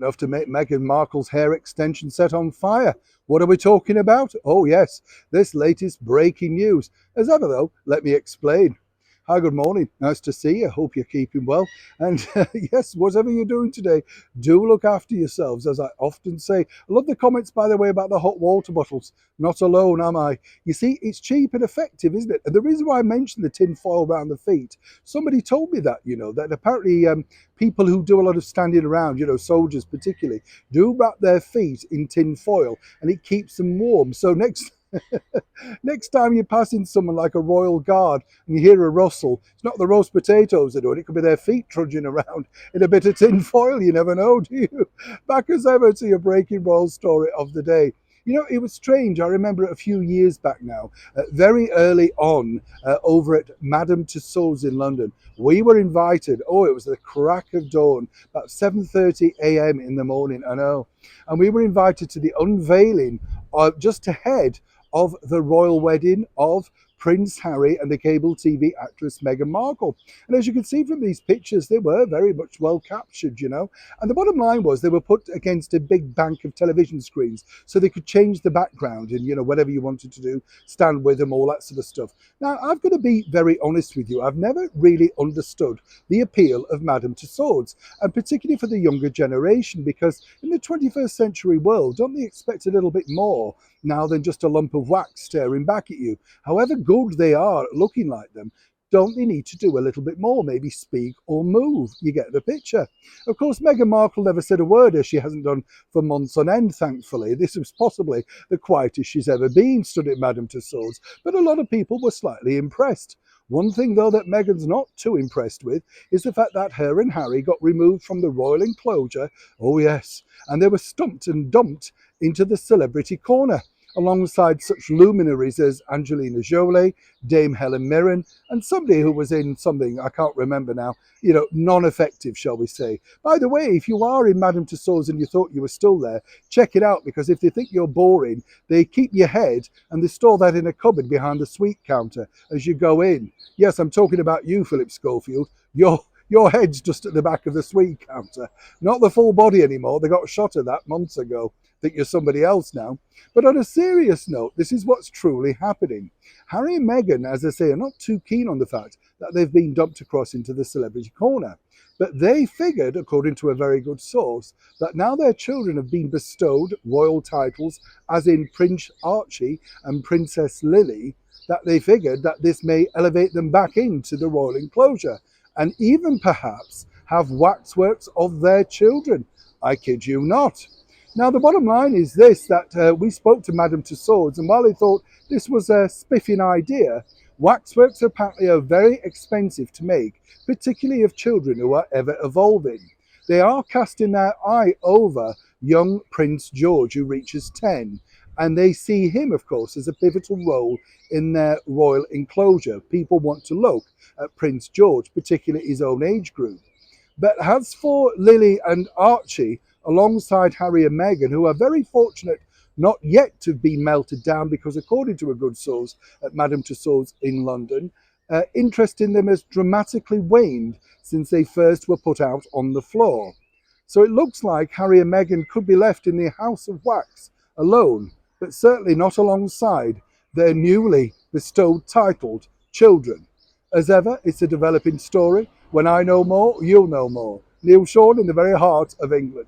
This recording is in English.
enough to make Meghan Markle's hair extension set on fire. What are we talking about? Oh yes, this latest breaking news. As ever though, let me explain. Hi, good morning. Nice to see you. Hope you're keeping well. And yes, whatever you're doing today, do look after yourselves, as I often say. I love the comments, by the way, about the hot water bottles. Not alone, am I? You see, it's cheap and effective, isn't it? And the reason why I mentioned the tin foil around the feet, somebody told me that, that apparently people who do a lot of standing around, soldiers particularly, do wrap their feet in tin foil and it keeps them warm. So next time you're passing someone like a royal guard and you hear a rustle, it's not the roast potatoes they're doing, it could be their feet trudging around in a bit of tin foil. You never know, do you? Back as ever to your breaking royal story of the day. It was strange. I remember it a few years back now, very early on, over at Madame Tussauds in London. We were invited. Oh, it was the crack of dawn, about 7:30 a.m. in the morning, I know. And we were invited to the unveiling just ahead of the royal wedding of Prince Harry and the cable TV actress Meghan Markle. And as you can see from these pictures, they were very much well captured, And the bottom line was they were put against a big bank of television screens so they could change the background and, whatever you wanted to do, stand with them, all that sort of stuff. Now, I've got to be very honest with you. I've never really understood the appeal of Madame Tussauds, and particularly for the younger generation, because in the 21st century world, don't they expect a little bit more now than just a lump of wax staring back at you? However good they are at looking like them, don't they need to do a little bit more, maybe speak or move? You get the picture. Of course, Meghan Markle never said a word, as she hasn't done for months on end, thankfully. This was possibly the quietest she's ever been, stood at Madame Tussauds, but a lot of people were slightly impressed. One thing, though, that Meghan's not too impressed with is the fact that her and Harry got removed from the royal enclosure, oh yes, and they were stumped and dumped into the celebrity corner, alongside such luminaries as Angelina Jolie, Dame Helen Mirren, and somebody who was in something I can't remember now, non-effective, shall we say. By the way, if you are in Madame Tussauds and you thought you were still there, check it out, because if they think you're boring, they keep your head and they store that in a cupboard behind the sweet counter as you go in. Yes, I'm talking about you, Philip Schofield. Your head's just at the back of the sweet counter, not the full body anymore. They got a shot of that months ago. Think you're somebody else now. But on a serious note, this is what's truly happening. Harry and Meghan, as I say, are not too keen on the fact that they've been dumped across into the celebrity corner. But they figured, according to a very good source, that now their children have been bestowed royal titles, as in Prince Archie and Princess Lily, that they figured that this may elevate them back into the royal enclosure, and even perhaps have waxworks of their children. I kid you not. Now, the bottom line is this, that we spoke to Madame Tussauds, and while they thought this was a spiffing idea, waxworks apparently are very expensive to make, particularly of children who are ever evolving. They are casting their eye over young Prince George, who reaches 10, and they see him, of course, as a pivotal role in their royal enclosure. People want to look at Prince George, particularly his own age group. But as for Lily and Archie, alongside Harry and Meghan, who are very fortunate not yet to be melted down, because according to a good source at Madame Tussauds in London, interest in them has dramatically waned since they first were put out on the floor. So it looks like Harry and Meghan could be left in the House of Wax alone, but certainly not alongside their newly bestowed titled children. As ever, it's a developing story. When I know more, you'll know more. Neil Sean in the very heart of England.